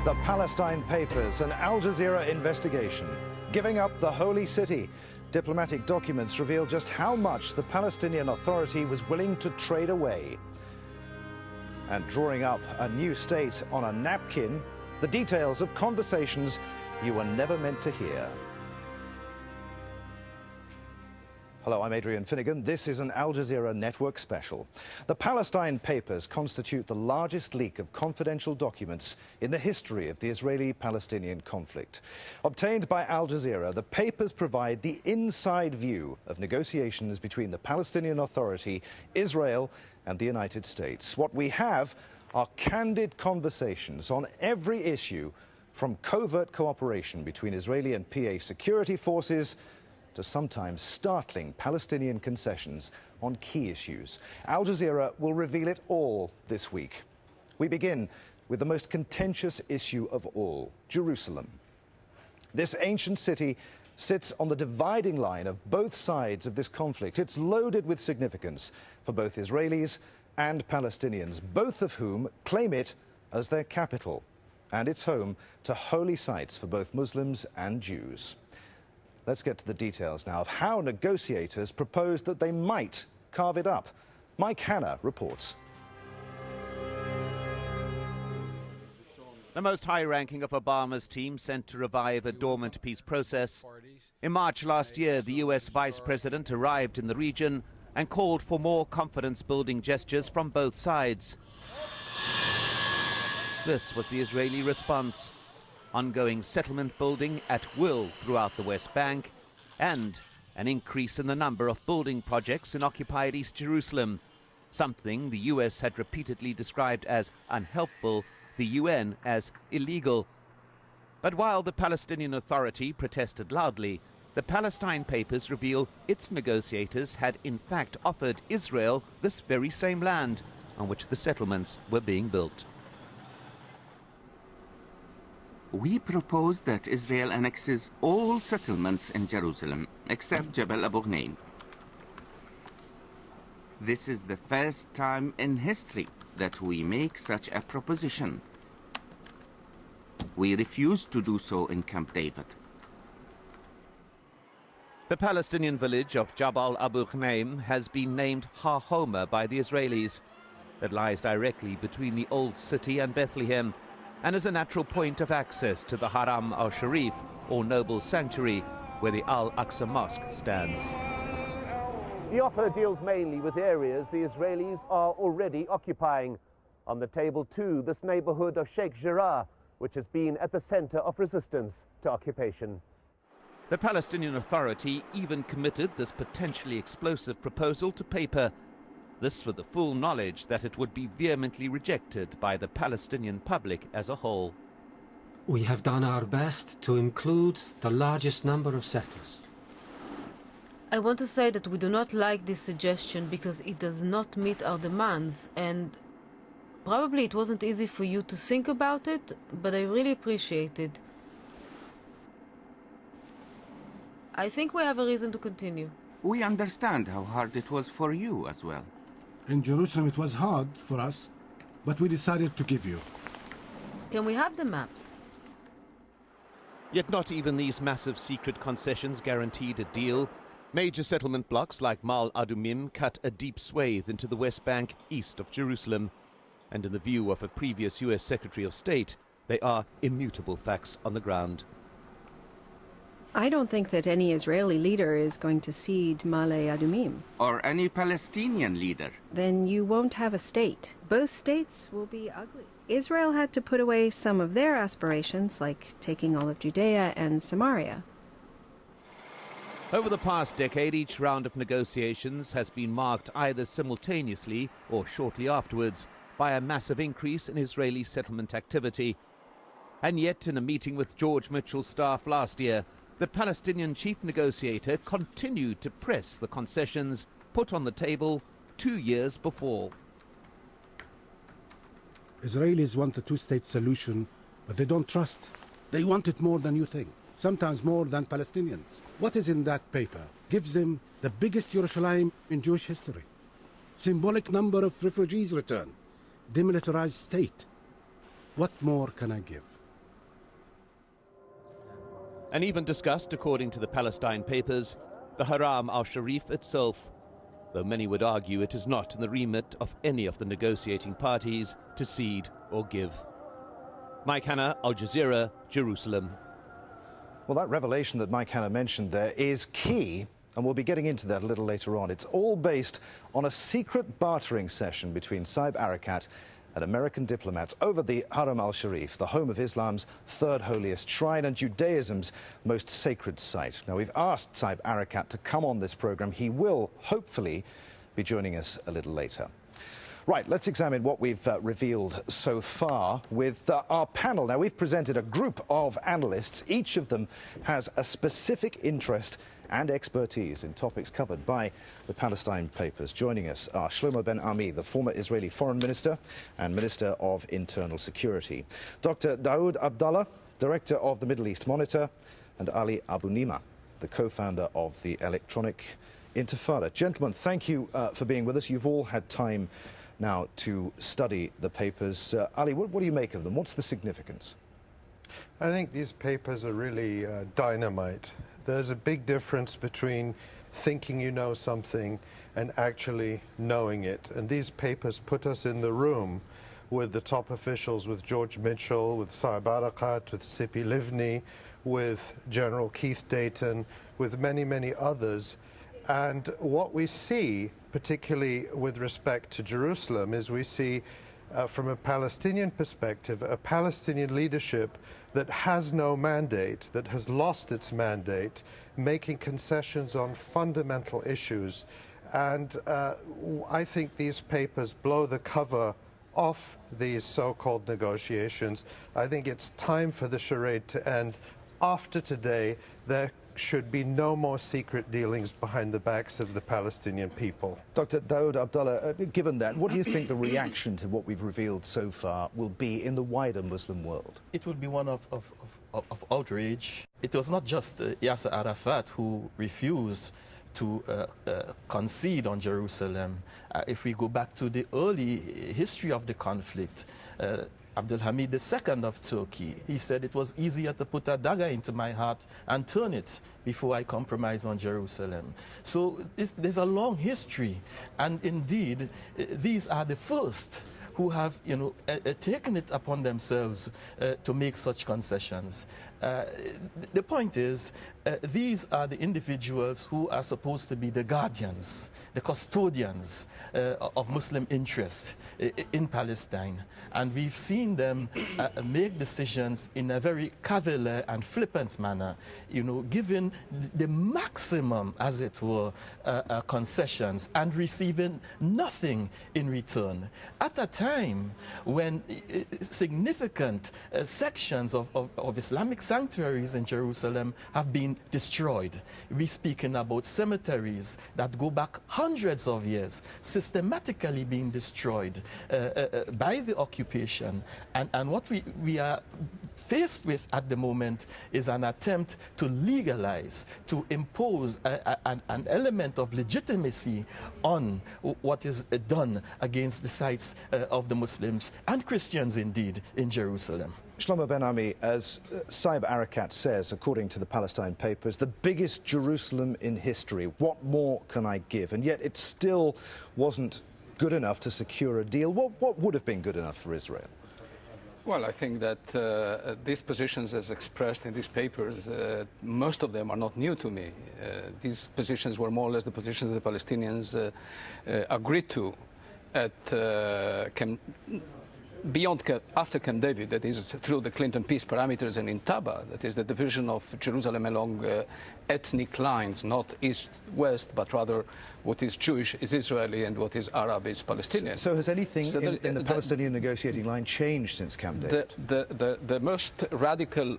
The Palestine Papers, an Al Jazeera investigation. Giving up the holy city. Diplomatic documents reveal just how much the Palestinian Authority was willing to trade away. And drawing up a new state on a napkin, the details of conversations you were never meant to hear. Hello, I'm Adrian Finnegan. This is an Al Jazeera Network special. The Palestine Papers constitute the largest leak of confidential documents in the history of the Israeli-Palestinian conflict. Obtained by Al Jazeera, the papers provide the inside view of negotiations between the Palestinian Authority, Israel, and the United States. What we have are candid conversations on every issue, from covert cooperation between Israeli and PA security forces to sometimes startling Palestinian concessions on key issues. Al Jazeera will reveal it all this week. We begin with the most contentious issue of all, Jerusalem. This ancient city sits on the dividing line of both sides of this conflict. It's loaded with significance for both Israelis and Palestinians, both of whom claim it as their capital. And it's home to holy sites for both Muslims and Jews. Let's get to the details now of how negotiators proposed that they might carve it up. Mike Hanna reports. The most high-ranking of Obama's team sent to revive a dormant peace process. In March last year, the US vice president arrived in the region and called for more confidence-building gestures from both sides. This was the Israeli response. Ongoing settlement building at will throughout the West Bank, and an increase in the number of building projects in occupied East Jerusalem, something the US had repeatedly described as unhelpful, the UN as illegal. But while the Palestinian Authority protested loudly, the Palestine Papers reveal its negotiators had in fact offered Israel this very same land on which the settlements were being built. We propose that Israel annexes all settlements in Jerusalem, except Jebel Abu Ghneim. This is the first time in history that we make such a proposition. We refused to do so in Camp David. The Palestinian village of Jabal Abu Ghneim has been named Har Homa by the Israelis. It lies directly between the old city and Bethlehem, and is a natural point of access to the Haram al-Sharif, or noble sanctuary, where the Al-Aqsa Mosque stands. The offer deals mainly with areas the Israelis are already occupying. On the table too, this neighborhood of Sheikh Jarrah, which has been at the center of resistance to occupation. The Palestinian Authority even committed this potentially explosive proposal to paper. This with the full knowledge that it would be vehemently rejected by the Palestinian public as a whole. We have done our best to include the largest number of settlers. I want to say that we do not like this suggestion because it does not meet our demands, and probably it wasn't easy for you to think about it, but I really appreciate it. I think we have a reason to continue. We understand how hard it was for you as well. In Jerusalem it was hard for us, but we decided to give you. Can we have the maps? Yet not even these massive secret concessions guaranteed a deal. Major settlement blocks like Mal Adumim cut a deep swathe into the West Bank east of Jerusalem. And in the view of a previous US Secretary of State, they are immutable facts on the ground. I don't think that any Israeli leader is going to cede Ma'ale Adumim. Or any Palestinian leader. Then you won't have a state. Both states will be ugly. Israel had to put away some of their aspirations, like taking all of Judea and Samaria. Over the past decade, each round of negotiations has been marked either simultaneously or shortly afterwards by a massive increase in Israeli settlement activity. And yet, in a meeting with George Mitchell's staff last year, the Palestinian chief negotiator continued to press the concessions put on the table 2 years before. Israelis want a two-state solution, but they don't trust. They want it more than you think, sometimes more than Palestinians. What is in that paper gives them the biggest Yerushalayim in Jewish history. Symbolic number of refugees returned, demilitarized state. What more can I give? and even discussed, according to the Palestine papers, the Haram al-Sharif itself, though many would argue it is not in the remit of any of the negotiating parties to cede or give. Mike Hanna, Al Jazeera, Jerusalem. Well, that revelation that Mike Hanna mentioned there is key, and we'll be getting into that a little later on. It's all based on a secret bartering session between Saeb Erekat and American diplomats over the Haram al-Sharif, the home of Islam's third holiest shrine and Judaism's most sacred site. Now, we've asked Saeb Erekat to come on this program. He will, hopefully, be joining us a little later. Right, let's examine what we've revealed so far with our panel. Now, we've presented a group of analysts. Each of them has a specific interest and expertise in topics covered by the Palestine papers. Joining us are Shlomo Ben-Ami, the former Israeli foreign minister and minister of internal security, Dr. Daoud Abdallah, director of the Middle East Monitor, and Ali Abu Nima, the co-founder of the Electronic Intifada. Gentlemen, thank you for being with us. You've all had time now to study the papers. Ali, what do you make of them? What's the significance? I think these papers are really dynamite. There's a big difference between thinking you know something and actually knowing it. And these papers put us in the room with the top officials, with George Mitchell, with Saeb Erekat, with Tzipi Livni, with General Keith Dayton, with many, many others. And what we see, particularly with respect to Jerusalem, is we see, from a Palestinian perspective, a Palestinian leadership that has no mandate, that has lost its mandate, making concessions on fundamental issues. And I think these papers blow the cover off these so-called negotiations. I think it's time for the charade to end. After today, there should be no more secret dealings behind the backs of the Palestinian people. Dr. Daoud Abdallah, given that, what do you think the reaction to what we've revealed so far will be in the wider Muslim world? It will be one of outrage. It was not just Yasser Arafat who refused to concede on Jerusalem. If we go back to the early history of the conflict, Abdul Hamid II of Turkey, he said it was easier to put a dagger into my heart and turn it before I compromise on Jerusalem. So there's a long history, and indeed these are the first who have, taken it upon themselves to make such concessions. The point is, these are the individuals who are supposed to be the guardians, the custodians of Muslim interest in Palestine. And we've seen them make decisions in a very cavalier and flippant manner, giving the maximum, as it were, concessions and receiving nothing in return. At a time when significant sections of Islamic sanctuaries in Jerusalem have been destroyed. We're speaking about cemeteries that go back hundreds of years, systematically being destroyed by the occupation. And what we are faced with at the moment is an attempt to legalize, to impose an element of legitimacy on what is done against the sites of the Muslims and Christians, indeed, in Jerusalem. Shlomo Ben-Ami, as Saeb Erekat says, according to the Palestine papers, the biggest Jerusalem in history. What more can I give? And yet it still wasn't good enough to secure a deal. What would have been good enough for Israel? Well, I think that these positions as expressed in these papers, most of them are not new to me. These positions were more or less the positions the Palestinians agreed to at after Camp David, that is through the Clinton peace parameters, and in Taba, that is the division of Jerusalem along ethnic lines, not east-west, but rather what is Jewish is Israeli and what is Arab is Palestinian. So has anything in the Palestinian negotiating line changed since Camp David? The most radical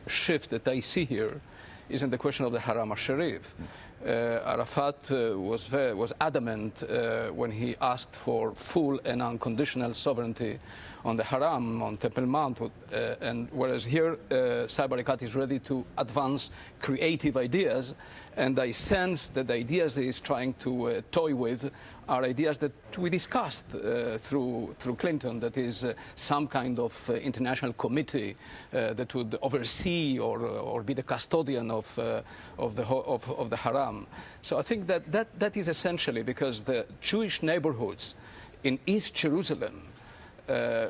shift that I see here is in the question of the Haram al-Sharif. Arafat was adamant when he asked for full and unconditional sovereignty on the Haram, on Temple Mount, and whereas here Saeb Erekat is ready to advance creative ideas, and I sense that the ideas he is trying to toy with are ideas that we discussed through Clinton, that is some kind of international committee that would oversee or be the custodian of the Haram. So I think that is essentially because the Jewish neighborhoods in East Jerusalem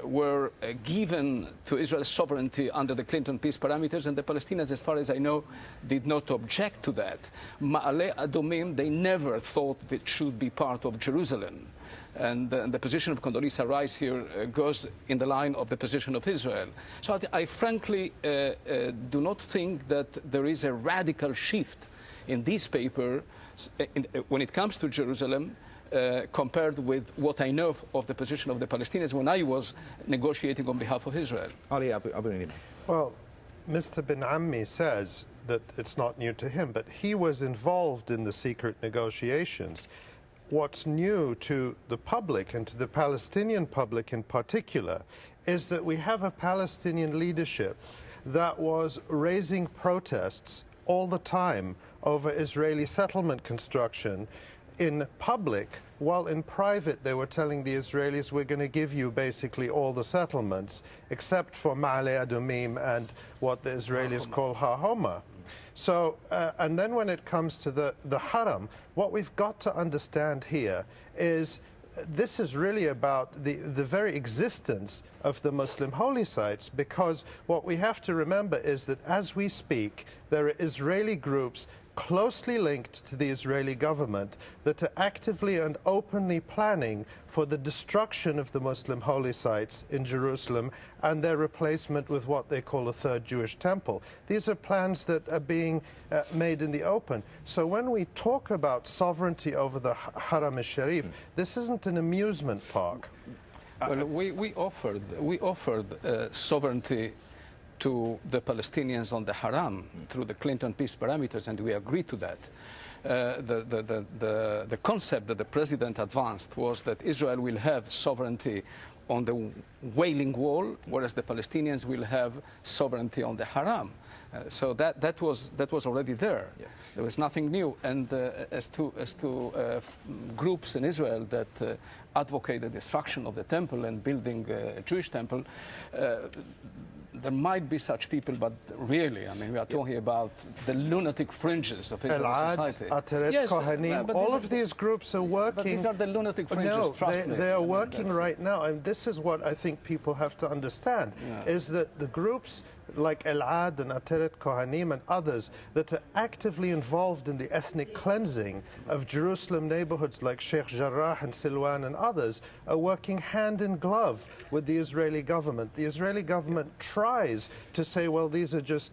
were given to Israel's sovereignty under the Clinton peace parameters, and the Palestinians, as far as I know, did not object to that. Ma'ale Adumim, they never thought that it should be part of Jerusalem. And the position of Condoleezza Rice here goes in the line of the position of Israel. So I frankly do not think that there is a radical shift in this paper when it comes to Jerusalem, compared with what I know of the position of the Palestinians when I was negotiating on behalf of Israel. Ali Abu Niman. Well, Mr. Bin Ammi says that it's not new to him, but he was involved in the secret negotiations. What's new to the public, and to the Palestinian public in particular, is that we have a Palestinian leadership that was raising protests all the time over Israeli settlement construction in public, while in private they were telling the Israelis, we're going to give you basically all the settlements except for Ma'ale Adumim and what the Israelis call Ha-Homa. So, and then when it comes to the Haram, what we've got to understand here is this is really about the very existence of the Muslim holy sites, because what we have to remember is that as we speak, there are Israeli groups closely linked to the Israeli government that are actively and openly planning for the destruction of the Muslim holy sites in Jerusalem and their replacement with what they call a third Jewish temple. These are plans that are being made in the open. So when we talk about sovereignty over the Haram al-Sharif, this isn't an amusement park. Well, we offered sovereignty to the Palestinians on the Haram through the Clinton peace parameters, and we agreed to that. The concept that the president advanced was that Israel will have sovereignty on the Wailing Wall, whereas the Palestinians will have sovereignty on the Haram. So that was already there. Yeah. There was nothing new. And as to groups in Israel that advocate the destruction of the temple and building a Jewish temple, there might be such people, but really, I mean, we are talking about the lunatic fringes of Israeli society. Yes, all of these groups are working. But these are the lunatic fringes, no, trust me. They are working right now. And this is what I think people have to understand, is that the groups like El-Ad and Ateret Kohanim and others that are actively involved in the ethnic cleansing of Jerusalem neighborhoods like Sheikh Jarrah and Silwan and others are working hand in glove with the Israeli government. The Israeli government tries to say, well, these are just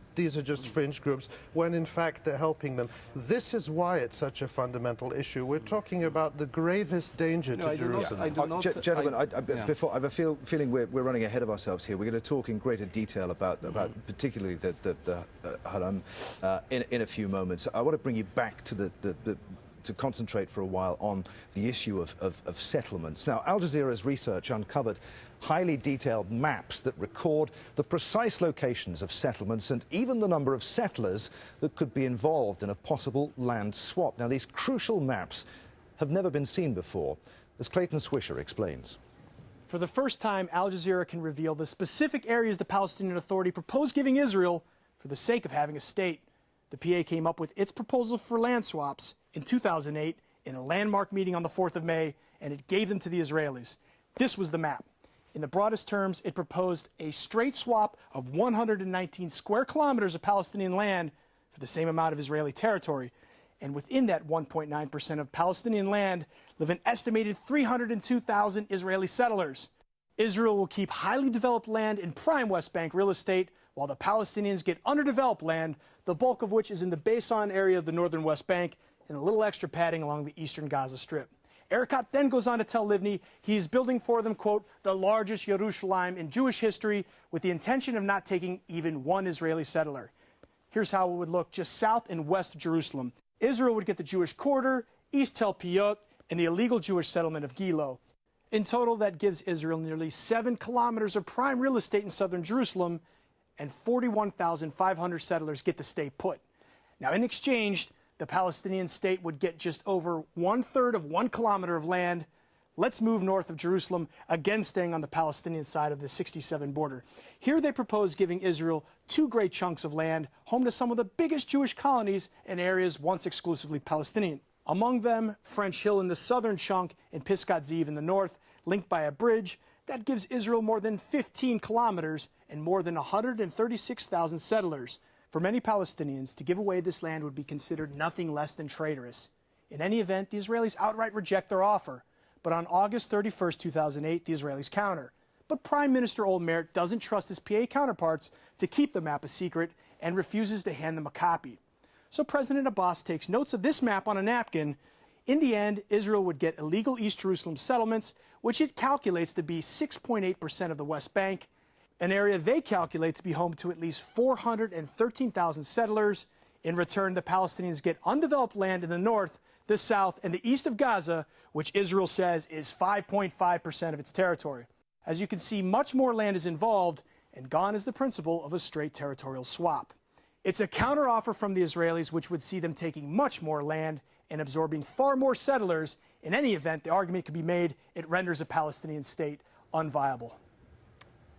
fringe groups, when in fact they're helping them. This is why it's such a fundamental issue. We're talking about the gravest danger to Jerusalem. Gentlemen, before I have a feeling we're running ahead of ourselves here. We're going to talk in greater detail about particularly the Haram in a few moments. I want to bring you back to to concentrate for a while on the issue of settlements. Now, Al Jazeera's research uncovered highly detailed maps that record the precise locations of settlements and even the number of settlers that could be involved in a possible land swap. Now, these crucial maps have never been seen before, as Clayton Swisher explains. For the first time, Al Jazeera can reveal the specific areas the Palestinian Authority proposed giving Israel for the sake of having a state. The PA came up with its proposal for land swaps in 2008 in a landmark meeting on the 4th of May, and it gave them to the Israelis. This was the map. In the broadest terms, it proposed a straight swap of 119 square kilometers of Palestinian land for the same amount of Israeli territory. And within that 1.9% of Palestinian land live an estimated 302,000 Israeli settlers. Israel will keep highly developed land in prime West Bank real estate, while the Palestinians get underdeveloped land, the bulk of which is in the Beisan area of the northern West Bank, and a little extra padding along the eastern Gaza Strip. Erekat then goes on to tell Livni he's building for them, quote, the largest Yerushalayim in Jewish history, with the intention of not taking even one Israeli settler. Here's how it would look just south and west of Jerusalem. Israel would get the Jewish quarter, East Tel Piyot, and the illegal Jewish settlement of Gilo. In total, that gives Israel nearly 7 kilometers of prime real estate in southern Jerusalem, and 41,500 settlers get to stay put. Now, in exchange, the Palestinian state would get just over 1/3 of 1 kilometer of land. Let's move north of Jerusalem, again staying on the Palestinian side of the 67 border. Here they propose giving Israel 2 great chunks of land, home to some of the biggest Jewish colonies in areas once exclusively Palestinian. Among them, French Hill in the southern chunk and Pisgat Ziv in the north, linked by a bridge that gives Israel more than 15 kilometers and more than 136,000 settlers. For many Palestinians, to give away this land would be considered nothing less than traitorous. In any event, the Israelis outright reject their offer. But on August 31st, 2008, the Israelis counter. But Prime Minister Olmert doesn't trust his PA counterparts to keep the map a secret and refuses to hand them a copy. So President Abbas takes notes of this map on a napkin. In the end, Israel would get illegal East Jerusalem settlements, which it calculates to be 6.8% of the West Bank, an area they calculate to be home to at least 413,000 settlers. In return, the Palestinians get undeveloped land in the north, the south, and the east of Gaza, which Israel says is 5.5% of its territory. As you can see, much more land is involved, and gone is the principle of a straight territorial swap. It's a counteroffer from the Israelis, which would see them taking much more land and absorbing far more settlers. In any event, the argument could be made it renders a Palestinian state unviable.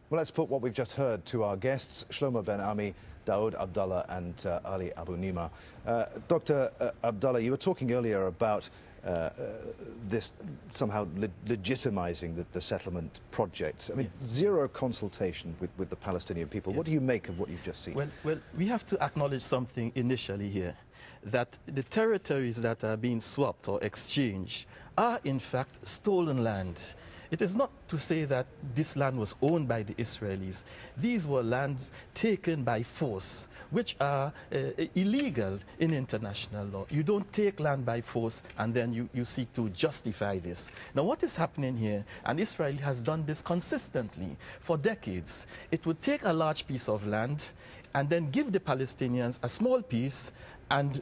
Well, let's put what we've just heard to our guests, Shlomo Ben-Ami, Daoud Abdallah and Ali Abu Nima. Dr. Abdallah, you were talking earlier about this somehow legitimizing the settlement projects. I mean, yes. Zero consultation with the Palestinian people. Yes. What do you make of what you've just seen? Well, we have to acknowledge something initially here, that the territories that are being swapped or exchanged are in fact stolen land. It is not to say that this land was owned by the Israelis. These were lands taken by force, which are illegal in international law. You don't take land by force and then you seek to justify this. Now, what is happening here, and Israel has done this consistently for decades, it would take a large piece of land and then give the Palestinians a small piece and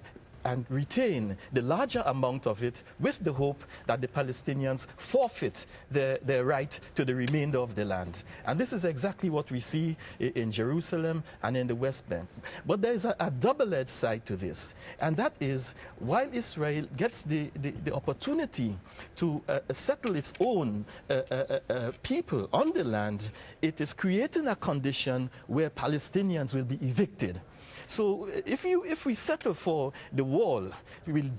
retain the larger amount of it with the hope that the Palestinians forfeit their right to the remainder of the land. And this is exactly what we see in Jerusalem and in the West Bank. But there is a double-edged side to this, and that is while Israel gets the opportunity to settle its own people on the land, it is creating a condition where Palestinians will be evicted. So if we settle for the wall, we will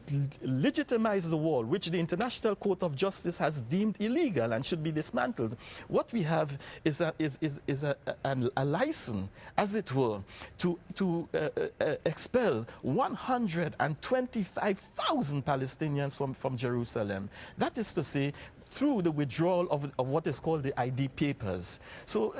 legitimize the wall, which the International Court of Justice has deemed illegal and should be dismantled. What we have is a license, as it were, to expel 125,000 Palestinians from Jerusalem. That is to say, through the withdrawal of what is called the ID papers. So,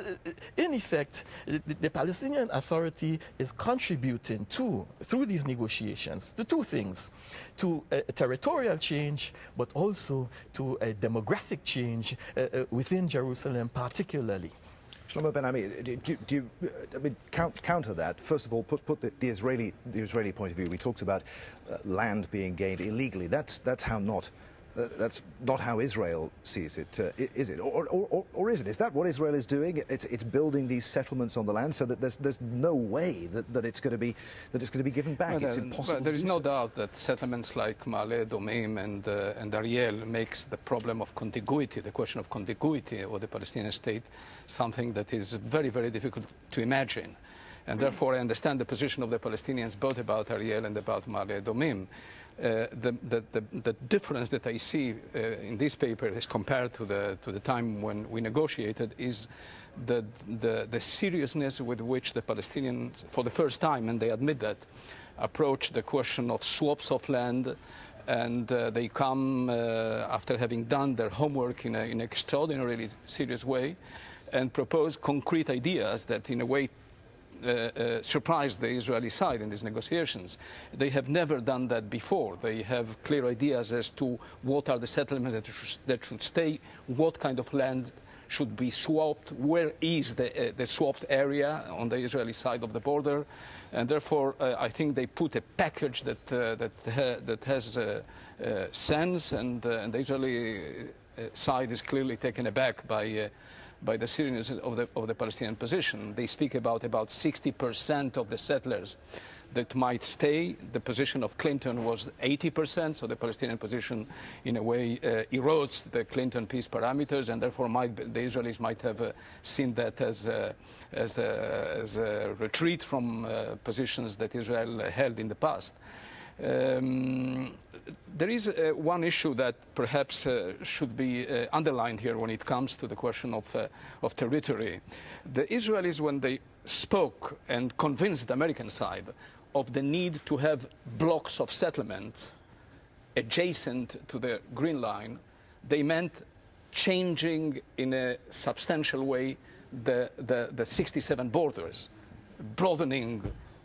in effect, the Palestinian Authority is contributing through these negotiations, to 2 things: to a territorial change, but also to a demographic change within Jerusalem particularly. Shlomo Ben-Ami, do you counter that? First of all, put the Israeli point of view. We talked about land being gained illegally. That's not how Israel sees it, is it? Or is it? Is that what Israel is doing? It's building these settlements on the land so that there's no way that it's going to be given back. Well, it's impossible. There is no doubt that settlements like Ma'ale Adumim and Ariel makes the problem of contiguity, the question of contiguity of the Palestinian state, something that is very, very difficult to imagine. And therefore, I understand the position of the Palestinians both about Ariel and about Ma'ale Adumim. The difference that I see in this paper as compared to the time when we negotiated is the seriousness with which the Palestinians, for the first time, and they admit that, approach the question of swaps of land, and they come after having done their homework in an extraordinarily serious way and propose concrete ideas that in a way surprised the Israeli side in these negotiations. They have never done that before. They have clear ideas as to what are the settlements that should stay, what kind of land should be swapped, where is the swapped area on the Israeli side of the border, and therefore I think they put a package that has sense, and the Israeli side is clearly taken aback by by the Syrians of the Palestinian position. They speak about 60% of the settlers that might stay. The position of Clinton was 80%, so the Palestinian position, in a way, erodes the Clinton peace parameters, and therefore the Israelis might have seen that as a retreat from positions that Israel held in the past. There is one issue that perhaps should be underlined here when it comes to the question of territory. The Israelis, when they spoke and convinced the American side of the need to have blocks of settlements adjacent to the Green Line, they meant changing in a substantial way the 67 borders, broadening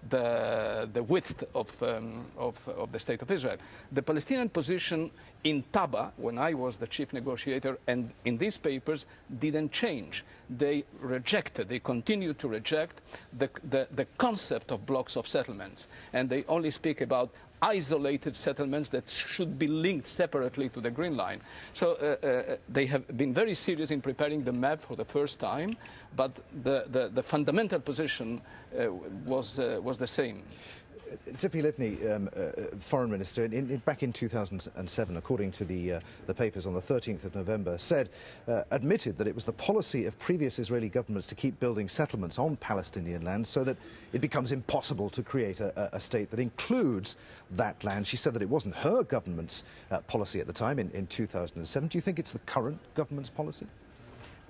the width of the State of Israel. The Palestinian position in Taba, when I was the chief negotiator, and in these papers, didn't change. They continue to reject the concept of blocks of settlements, and they only speak about isolated settlements that should be linked separately to the Green Line. So they have been very serious in preparing the map for the first time, but the fundamental position was the same. Tzipi Livni, Foreign Minister, back in 2007, according to the papers on the 13th of November, admitted that it was the policy of previous Israeli governments to keep building settlements on Palestinian land so that it becomes impossible to create a state that includes that land. She said that it wasn't her government's policy at the time in 2007. Do you think it's the current government's policy?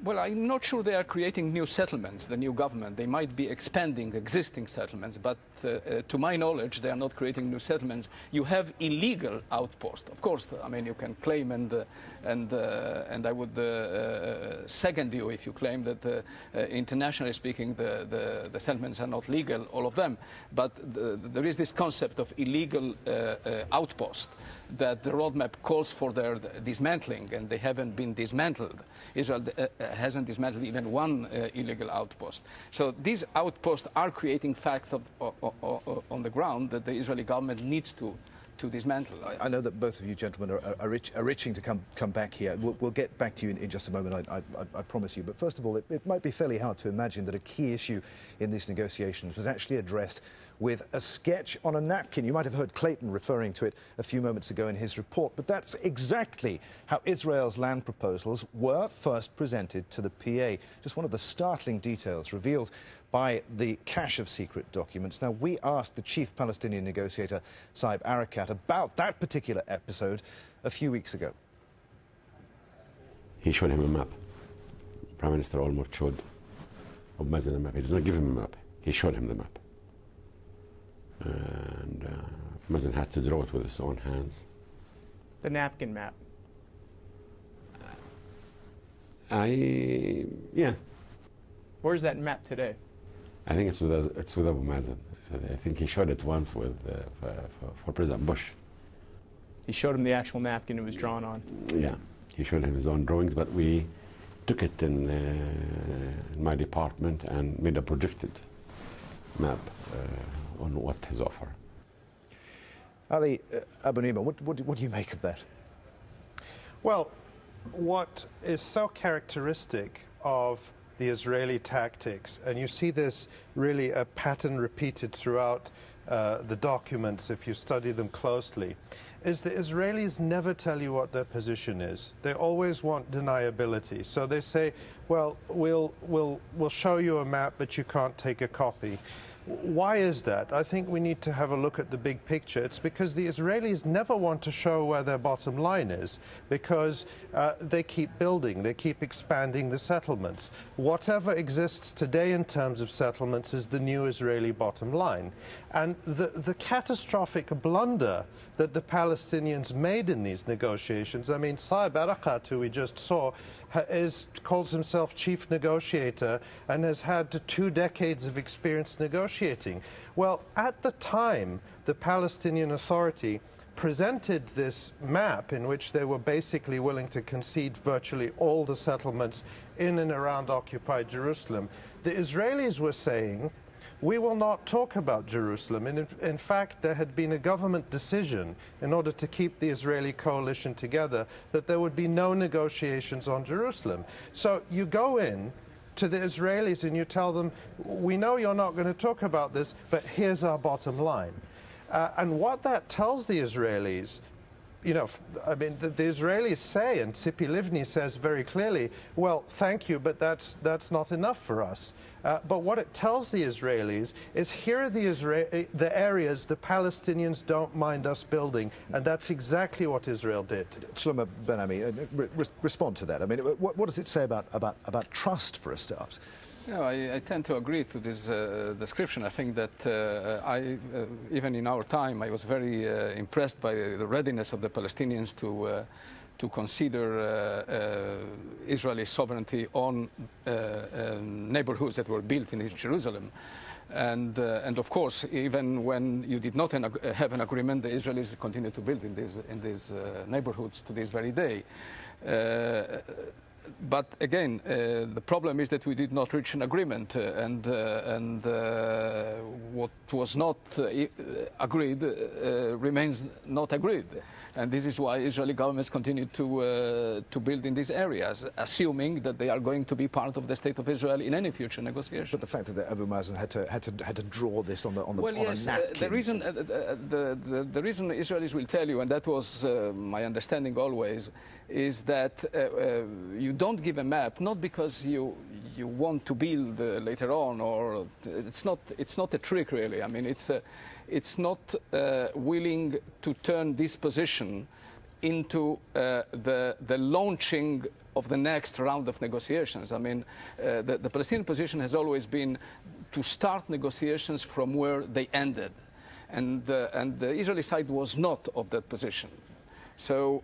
Well, I'm not sure they are creating new settlements, the new government. They might be expanding existing settlements, but to my knowledge, they are not creating new settlements. You have illegal outposts. Of course, I mean, you can claim, and I would second you if you claim that internationally speaking, the settlements are not legal, all of them. But there is this concept of illegal outposts that the roadmap calls for their dismantling, and they haven't been dismantled. Israel hasn't dismantled even one illegal outpost. So these outposts are creating facts on the ground that the Israeli government needs to dismantle. I know that both of you gentlemen are itching to come back here. We'll get back to you in just a moment, I promise you. But first of all, it might be fairly hard to imagine that a key issue in these negotiations was actually addressed with a sketch on a napkin. You might have heard Clayton referring to it a few moments ago in his report, but that's exactly how Israel's land proposals were first presented to the PA. Just one of the startling details revealed by the cache of secret documents. Now, we asked the chief Palestinian negotiator, Saeb Erekat, about that particular episode a few weeks ago. He showed him a map. Prime Minister Olmert showed Mazen a map. He did not give him a map. He showed him the map. And Mazen had to draw it with his own hands. The napkin map. Yeah. Where's that map today? I think it's with Abu Mazen. I think he showed it once for President Bush. He showed him the actual napkin it was drawn on. Yeah, he showed him his own drawings, but we took it in my department and made a projected map on what his offer. Ali Abu Nima, what do you make of that? Well, what is so characteristic of the Israeli tactics, and you see this really a pattern repeated throughout the documents if you study them closely, is the Israelis never tell you what their position is. They always want deniability. So they say, well, we'll show you a map, but you can't take a copy. Why is that? I think we need to have a look at the big picture. It's because the Israelis never want to show where their bottom line is, because they keep building, they keep expanding the settlements. Whatever exists today in terms of settlements is the new Israeli bottom line. And the catastrophic blunder that the Palestinians made in these negotiations, I mean, Saeb Erekat, who we just saw, calls himself chief negotiator and has had 2 decades of experience negotiating. Well, at the time, the Palestinian Authority presented this map in which they were basically willing to concede virtually all the settlements in and around occupied Jerusalem. The Israelis were saying, we will not talk about Jerusalem. And in fact, there had been a government decision in order to keep the Israeli coalition together that there would be no negotiations on Jerusalem. So you go in to the Israelis and you tell them, we know you're not going to talk about this, but here's our bottom line. And what that tells the Israelis, you know, I mean, the Israelis say, and Tzipi Livni says very clearly, well, thank you, but that's not enough for us. But what it tells the Israelis is here are the areas the Palestinians don't mind us building, and that's exactly what Israel did. Shlomo Ben-Ami, respond to that. I mean, what does it say about trust for a start? No, I tend to agree to this description. I think that even in our time, I was very impressed by the readiness of the Palestinians to consider Israeli sovereignty on neighborhoods that were built in East Jerusalem. And of course, even when you did not have an agreement, the Israelis continued to build in these neighborhoods to this very day. But again, the problem is that we did not reach an agreement, and what was not agreed remains not agreed. And this is why Israeli governments continue to build in these areas, assuming that they are going to be part of the state of Israel in any future negotiation. But the fact that Abu Mazen had to draw this on a napkin. The reason the reason Israelis will tell you, and that was my understanding always, is that you don't give a map not because you want to build later on, or it's not a trick really. I mean, it's not willing to turn this position into the launching of the next round of negotiations. I mean, the Palestinian position has always been to start negotiations from where they ended, and the Israeli side was not of that position. So.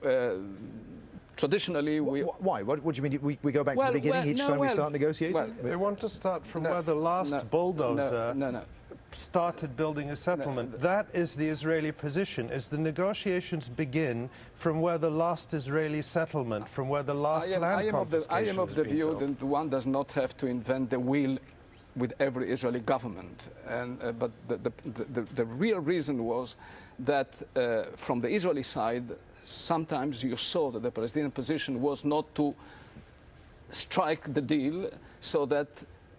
Traditionally, why? What do you mean? We go back to the beginning each time we start negotiating? Well, they want to start from where the last bulldozer started building a settlement. That is the Israeli position, is the negotiations begin from where the last Israeli settlement, from where the last land confiscation I am of the view that one does not have to invent the wheel with every Israeli government. But the real reason was that from the Israeli side, sometimes you saw that the Palestinian position was not to strike the deal so that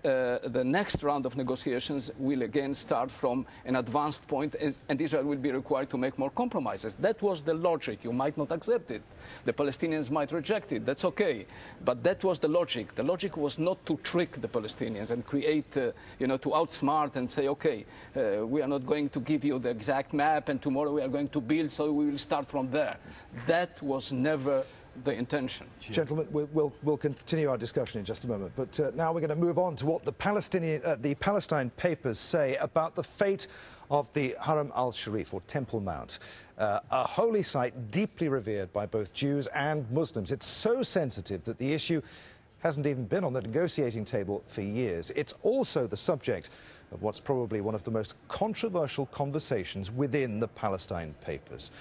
the next round of negotiations will again start from an advanced point, and Israel will be required to make more compromises. That was the logic. You might not accept it. The Palestinians might reject it. That's okay. But that was the logic. The logic was not to trick the Palestinians and create, to outsmart and say, okay, we are not going to give you the exact map, and tomorrow we are going to build, so we will start from there. That was never the intention. Gentlemen, we'll continue our discussion in just a moment, but now we're going to move on to what the Palestine papers say about the fate of the Haram al-Sharif, or Temple Mount, a holy site deeply revered by both Jews and Muslims. It's so sensitive that the issue hasn't even been on the negotiating table for years. It's also the subject of what's probably one of the most controversial conversations within the Palestine papers.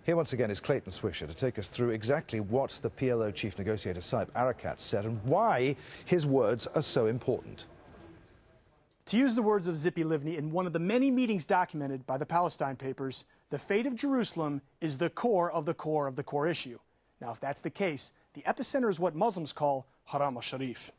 Here once again is Clayton Swisher to take us through exactly what the PLO chief negotiator Saeb Erekat said and why his words are so important. To use the words of Tzipi Livni in one of the many meetings documented by the Palestine papers, the fate of Jerusalem is the core of the core of the core issue. Now, if that's the case, the epicenter is what Muslims call Haram al-Sharif.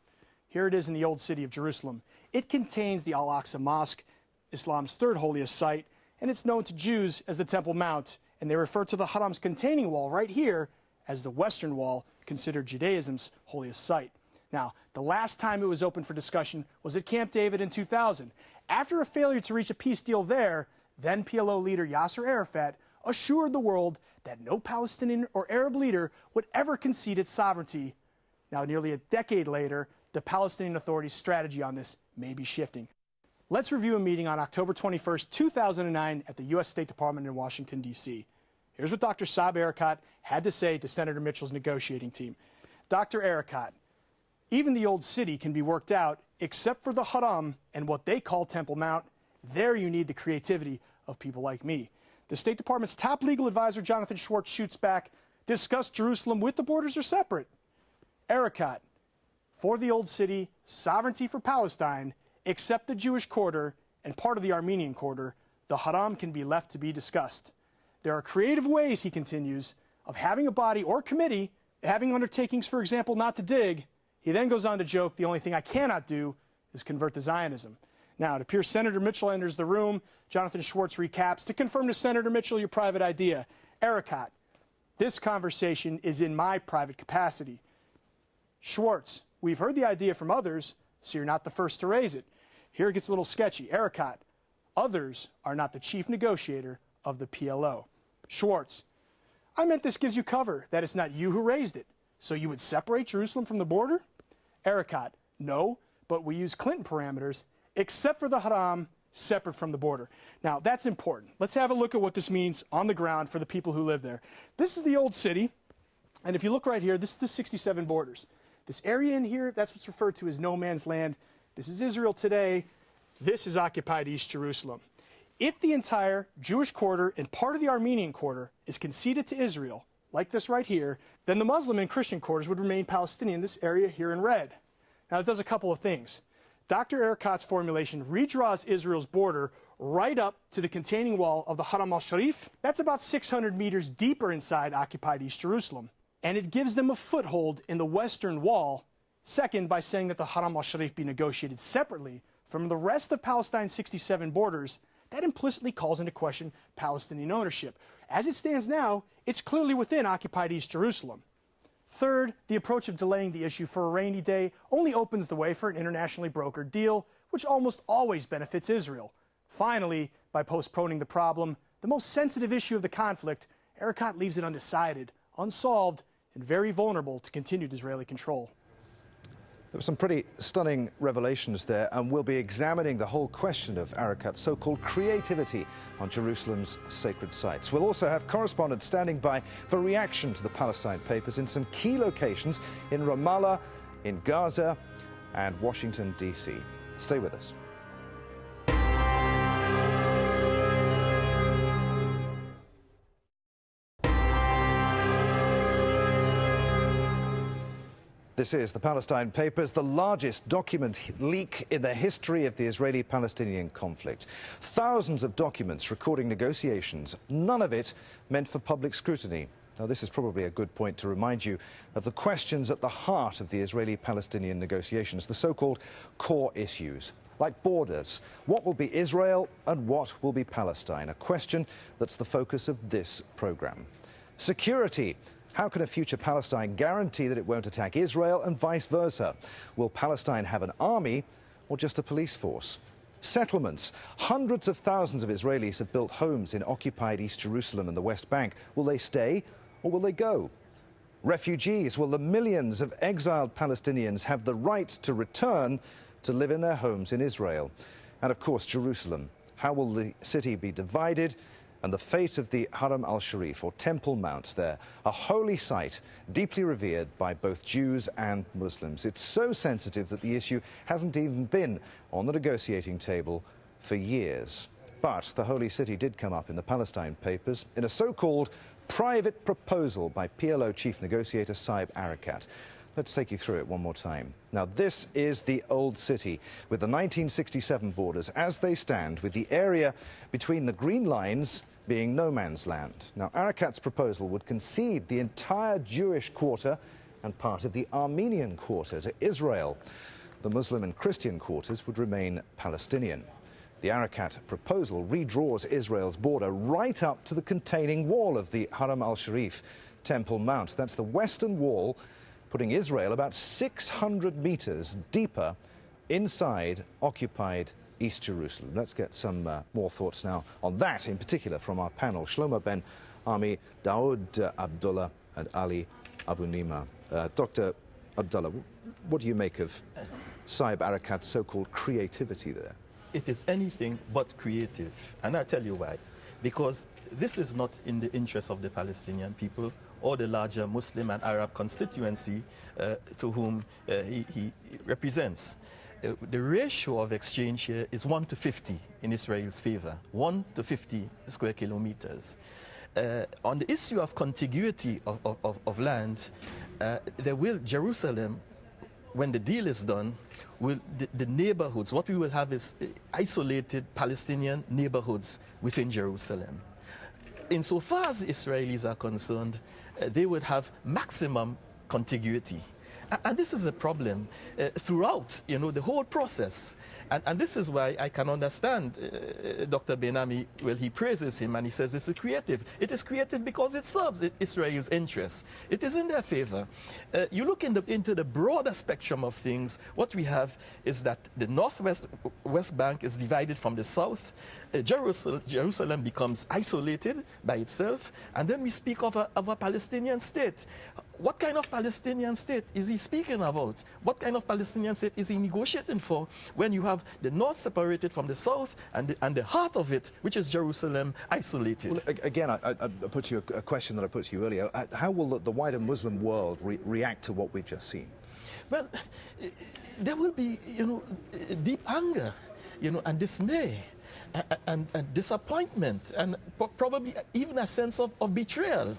Here it is in the old city of Jerusalem. It contains the Al-Aqsa Mosque, Islam's third holiest site, and it's known to Jews as the Temple Mount, and they refer to the Haram's containing wall right here as the Western Wall, considered Judaism's holiest site. Now, the last time it was open for discussion was at Camp David in 2000. After a failure to reach a peace deal there, then PLO leader Yasser Arafat assured the world that no Palestinian or Arab leader would ever concede its sovereignty. Now, nearly a decade later, the Palestinian Authority's strategy on this may be shifting. Let's review a meeting on October 21st, 2009 at the U.S. State Department in Washington, D.C. Here's what Dr. Saeb Erekat had to say to Senator Mitchell's negotiating team. Dr. Erekat, even the old city can be worked out, except for the Haram and what they call Temple Mount. There you need the creativity of people like me. The State Department's top legal advisor, Jonathan Schwartz, shoots back, discuss Jerusalem with the borders or separate. Erekat, for the old city, sovereignty for Palestine, except the Jewish quarter, and part of the Armenian quarter, the Haram can be left to be discussed. There are creative ways, he continues, of having a body or committee, having undertakings, for example, not to dig. He then goes on to joke, the only thing I cannot do is convert to Zionism. Now, it appears Senator Mitchell enters the room. Jonathan Schwartz recaps. To confirm to Senator Mitchell your private idea, Erekat, this conversation is in my private capacity. Schwartz, we've heard the idea from others, so you're not the first to raise it. Here it gets a little sketchy. Erekat, others are not the chief negotiator of the PLO. Schwartz, I meant this gives you cover, that it's not you who raised it. So you would separate Jerusalem from the border? Erekat, no, but we use Clinton parameters, except for the Haram, separate from the border. Now, that's important. Let's have a look at what this means on the ground for the people who live there. This is the old city, and if you look right here, this is the 67 borders. This area in here, that's what's referred to as no man's land. This is Israel today. This is occupied East Jerusalem. If the entire Jewish quarter and part of the Armenian quarter is conceded to Israel, like this right here, then the Muslim and Christian quarters would remain Palestinian, this area here in red. Now, it does a couple of things. Dr. Erekat's formulation redraws Israel's border right up to the containing wall of the Haram al-Sharif. That's about 600 meters deeper inside occupied East Jerusalem. And it gives them a foothold in the western wall. Second, by saying that the Haram al-Sharif be negotiated separately from the rest of Palestine's 67 borders, that implicitly calls into question Palestinian ownership. As it stands now, it's clearly within occupied East Jerusalem. Third, the approach of delaying the issue for a rainy day only opens the way for an internationally brokered deal, which almost always benefits Israel. Finally, by postponing the problem, the most sensitive issue of the conflict, Erekat leaves it undecided, unsolved, and very vulnerable to continued Israeli control. There were some pretty stunning revelations there, and we'll be examining the whole question of Erekat's so-called creativity on Jerusalem's sacred sites. We'll also have correspondents standing by for reaction to the Palestine Papers in some key locations in Ramallah, in Gaza, and Washington, D.C. Stay with us. This is the Palestine Papers, the largest document leak in the history of the Israeli-Palestinian conflict. Thousands of documents recording negotiations, none of it meant for public scrutiny. Now, this is probably a good point to remind you of the questions at the heart of the Israeli-Palestinian negotiations, the so-called core issues, like borders. What will be Israel and what will be Palestine? A question that's the focus of this program. Security. How can a future Palestine guarantee that it won't attack Israel and vice versa? Will Palestine have an army or just a police force? Settlements. Hundreds of thousands of Israelis have built homes in occupied East Jerusalem and the West Bank. Will they stay or will they go? Refugees. Will the millions of exiled Palestinians have the right to return to live in their homes in Israel? And of course, Jerusalem. How will the city be divided? And the fate of the Haram al-Sharif, or Temple Mount there, a holy site deeply revered by both Jews and Muslims. It's so sensitive that the issue hasn't even been on the negotiating table for years. But the holy city did come up in the Palestine Papers in a so-called private proposal by PLO chief negotiator Saeb Erekat. Let's take you through it one more time. Now, this is the old city with the 1967 borders as they stand, with the area between the green lines being no man's land. Now, Erekat's proposal would concede the entire Jewish quarter and part of the Armenian quarter to Israel. The Muslim and Christian quarters would remain Palestinian. The Erekat proposal redraws Israel's border right up to the containing wall of the Haram al-Sharif, Temple Mount. That's the western wall, putting Israel about 600 meters deeper inside occupied East Jerusalem. Let's get some more thoughts now on that, in particular from our panel, Shlomo Ben Ami, Daoud Abdullah, and Ali Abu Nima. Dr. Abdullah, what do you make of Saeb Erekat's so-called creativity there? It is anything but creative, and I'll tell you why. Because this is not in the interest of the Palestinian people or the larger Muslim and Arab constituency to whom he represents. The ratio of exchange here is 1 to 50 in Israel's favor, 1 to 50 square kilometers. On the issue of contiguity of land, Jerusalem when the deal is done, the neighborhoods, what we will have is isolated Palestinian neighborhoods within Jerusalem. Insofar as the Israelis are concerned, they would have maximum contiguity. And this is a problem throughout, the whole process. And this is why I can understand Dr. Ben-Ami, well, he praises him and he says this is creative. It is creative because it serves Israel's interests. It is in their favor. You look into the broader spectrum of things, what we have is that the West Bank is divided from the south. Jerusalem becomes isolated by itself, and then we speak of a Palestinian state. What kind of Palestinian state is he speaking about? What kind of Palestinian state is he negotiating for when you have the north separated from the south and the heart of it, which is Jerusalem, isolated? Well, again, I put to you a question that I put to you earlier. How will the wider Muslim world react to what we've just seen? Well, there will be, deep anger, and dismay. And disappointment, and probably even a sense of betrayal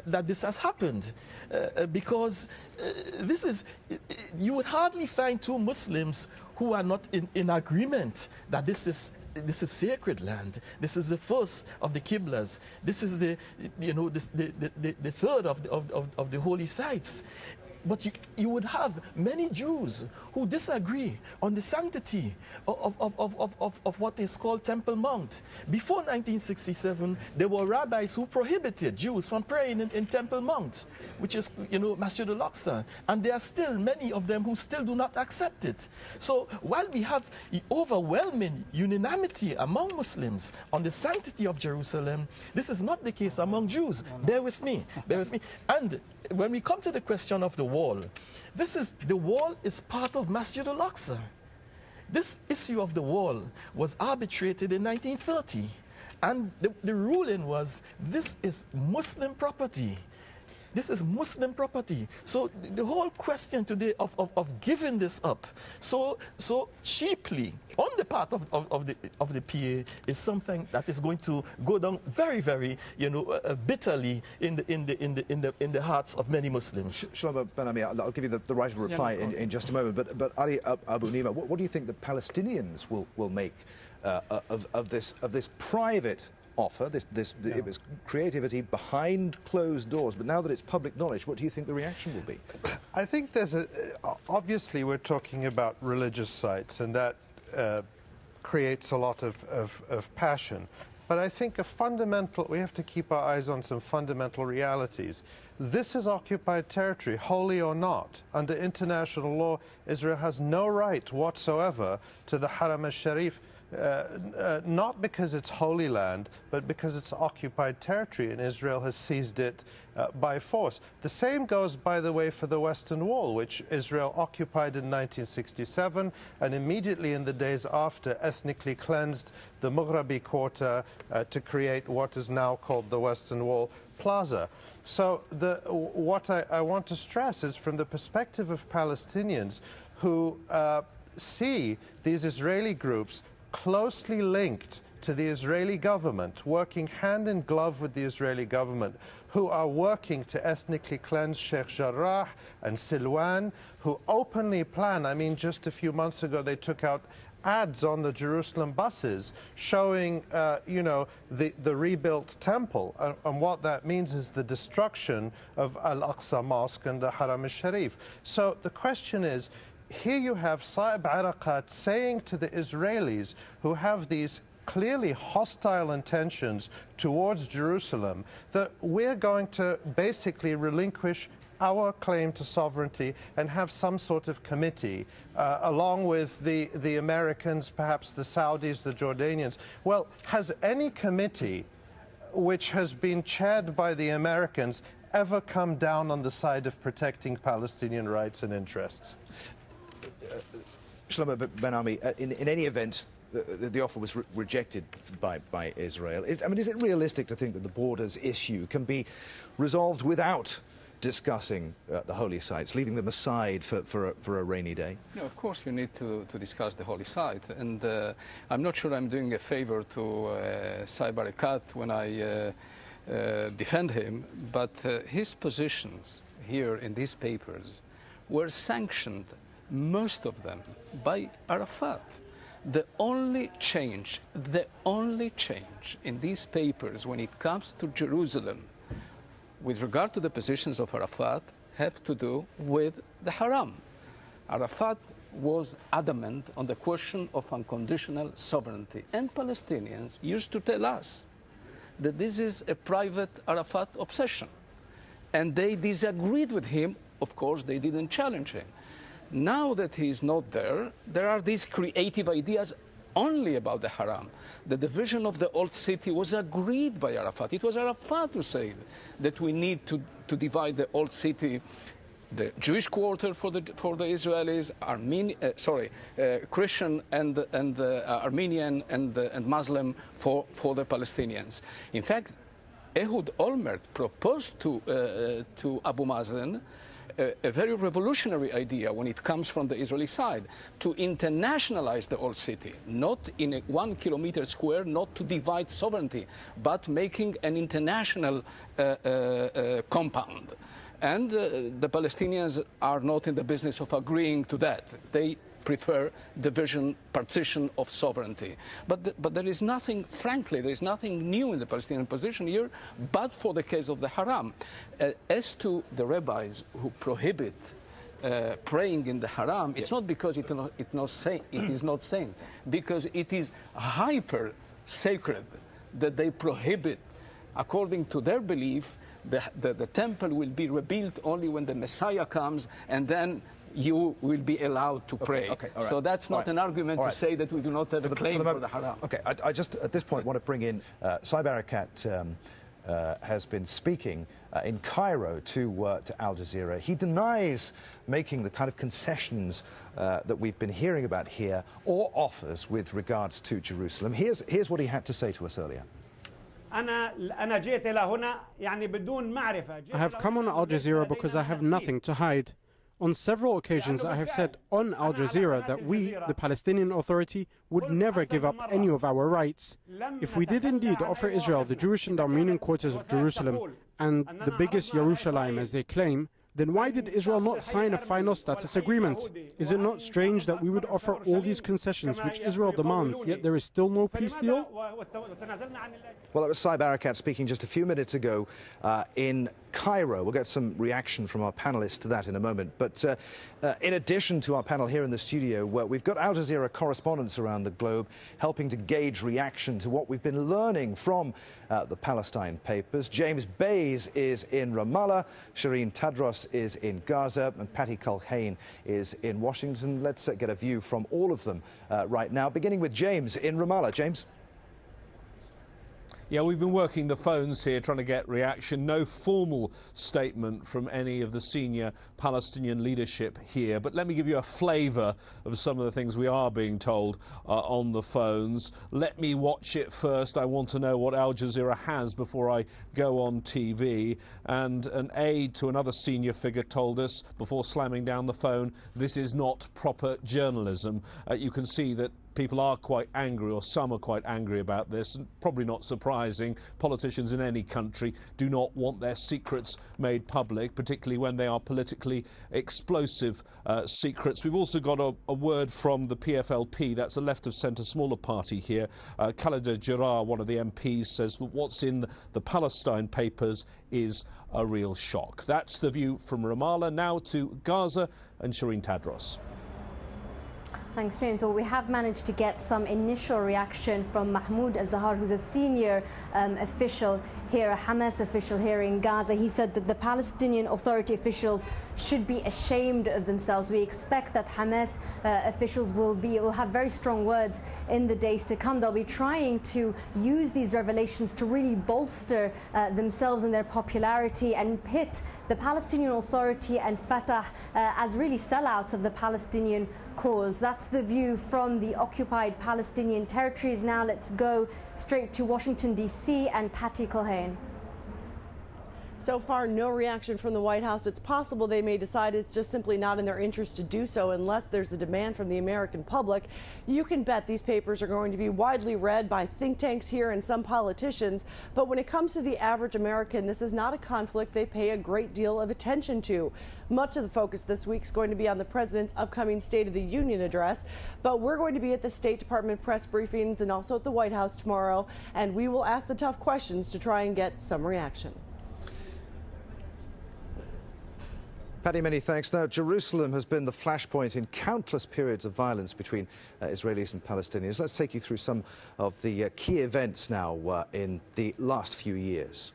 that this has happened, because this is, you would hardly find two Muslims who are not in agreement that this is sacred land. This is the first of the Qiblas. This is the third of the holy sites. But you would have many Jews who disagree on the sanctity of what is called Temple Mount. Before 1967, there were rabbis who prohibited Jews from praying in Temple Mount, which is, Masjid al-Aqsa. And there are still many of them who still do not accept it. So while we have overwhelming unanimity among Muslims on the sanctity of Jerusalem, this is not the case among Jews. Bear with me. And when we come to the question of the wall, the wall is part of Masjid al-Aqsa. This issue of the wall was arbitrated in 1930, and the ruling was this is Muslim property. This is Muslim property. So the whole question today of giving this up so cheaply on the part of the PA is something that is going to go down very, very, bitterly in the hearts of many Muslims. Shlomo Ben-Ami, I'll give you the right of reply in just a moment. But Ali Abu Nima, what do you think the Palestinians will make of this private offer, it was creativity behind closed doors, but now that it's public knowledge, what do you think the reaction will be? I think obviously we're talking about religious sites, and that creates a lot of passion. But I think we have to keep our eyes on some fundamental realities. This is occupied territory, holy or not. Under international law, Israel has no right whatsoever to the Haram al-Sharif, not because it's holy land, but because it's occupied territory, and Israel has seized it by force. The same goes, by the way, for the Western Wall, which Israel occupied in 1967, and immediately in the days after ethnically cleansed the Mughrabi Quarter to create what is now called the Western Wall Plaza. So what I want to stress is, from the perspective of Palestinians who see these Israeli groups closely linked to the Israeli government, working hand in glove with the Israeli government, who are working to ethnically cleanse Sheikh Jarrah and Silwan, who openly plan, just a few months ago they took out ads on the Jerusalem buses showing, the rebuilt temple. And what that means is the destruction of Al-Aqsa Mosque and the Haram al-Sharif. So the question is, here you have Saeb Erekat saying to the Israelis, who have these clearly hostile intentions towards Jerusalem, that we're going to basically relinquish our claim to sovereignty and have some sort of committee, along with the Americans, perhaps the Saudis, the Jordanians. Well, has any committee which has been chaired by the Americans ever come down on the side of protecting Palestinian rights and interests? Shlomo Ben-Ami, in any event, the offer was rejected by Israel. Is it realistic to think that the borders issue can be resolved without discussing the holy sites, leaving them aside for a rainy day? No, of course you need to discuss the holy site, and I'm not sure I'm doing a favor to Saeb Erekat when I defend him, but his positions here in these papers were sanctioned most of them by Arafat. The only change in these papers when it comes to Jerusalem with regard to the positions of Arafat have to do with the Haram. Arafat was adamant on the question of unconditional sovereignty, and Palestinians used to tell us that this is a private Arafat obsession, and they disagreed with him. Of course, they didn't challenge him. Now that he's not there, there are these creative ideas only about the Haram. The division of the old city was agreed by Arafat. It was Arafat who said that we need to divide the old city, the Jewish quarter for the Israelis, Christian and Armenian and Muslim for the Palestinians. In fact, Ehud Olmert proposed to Abu Mazen a very revolutionary idea when it comes from the Israeli side, to internationalize the old city, not in a 1 kilometer square, not to divide sovereignty, but making an international compound. And the Palestinians are not in the business of agreeing to that. They prefer division, partition of sovereignty. But there is nothing, frankly, there is nothing new in the Palestinian position here, but for the case of the Haram. As to the rabbis who prohibit praying in the Haram, it's not because it is not saint, because it is hyper sacred that they prohibit. According to their belief, the temple will be rebuilt only when the Messiah comes, and then you will be allowed to pray. Okay, all right. So that's not an argument to say that we do not have a claim for the Haram. Okay, I just at this point want to bring in Saib Erekat has been speaking in Cairo to Al Jazeera. He denies making the kind of concessions that we've been hearing about here, or offers with regards to Jerusalem. Here's what he had to say to us earlier. I have come on Al Jazeera because I have nothing to hide. On several occasions I have said on Al Jazeera that we, the Palestinian Authority, would never give up any of our rights. If we did indeed offer Israel the Jewish and Armenian quarters of Jerusalem and the biggest Yerushalayim as they claim, then why did Israel not sign a final status agreement? Is it not strange that we would offer all these concessions which Israel demands, yet there is still no peace deal? Well, that was Saib Erekat speaking just a few minutes ago in Cairo. We'll get some reaction from our panelists to that in a moment. But in addition to our panel here in the studio, we've got Al Jazeera correspondents around the globe helping to gauge reaction to what we've been learning from the Palestine papers. James Bays is in Ramallah, Shireen Tadros is in Gaza, and Patty Culhane is in Washington. Let's get a view from all of them right now, beginning with James in Ramallah. James? Yeah, we've been working the phones here trying to get reaction. No formal statement from any of the senior Palestinian leadership here. But let me give you a flavour of some of the things we are being told on the phones. Let me watch it first. I want to know what Al Jazeera has before I go on TV. And an aide to another senior figure told us before slamming down the phone, this is not proper journalism. You can see that people are quite angry, or some are quite angry about this, and probably not surprising. Politicians in any country do not want their secrets made public, particularly when they are politically explosive secrets. We've also got a word from the PFLP, that's a left-of-centre smaller party here. Khalida Jarrah, one of the MPs, says that what's in the Palestine papers is a real shock. That's the view from Ramallah. Now to Gaza and Shireen Tadros. Thanks, James. Well, we have managed to get some initial reaction from Mahmoud al-Zahar, who's a senior official here, a Hamas official here in Gaza. He said that the Palestinian Authority officials should be ashamed of themselves. We expect that Hamas officials will have very strong words in the days to come. They'll be trying to use these revelations to really bolster themselves and their popularity and pit the Palestinian Authority and Fatah as really sellouts of the Palestinian cause. That's the view from the occupied Palestinian territories. Now let's go straight to Washington, D.C. and Patty Culhane. So far, no reaction from the White House. It's possible they may decide it's just simply not in their interest to do so unless there's a demand from the American public. You can bet these papers are going to be widely read by think tanks here and some politicians. But when it comes to the average American, this is not a conflict they pay a great deal of attention to. Much of the focus this week is going to be on the president's upcoming State of the Union address. But we're going to be at the State Department press briefings and also at the White House tomorrow. And we will ask the tough questions to try and get some reaction. Patty, many thanks. Now, Jerusalem has been the flashpoint in countless periods of violence between Israelis and Palestinians. Let's take you through some of the key events now in the last few years.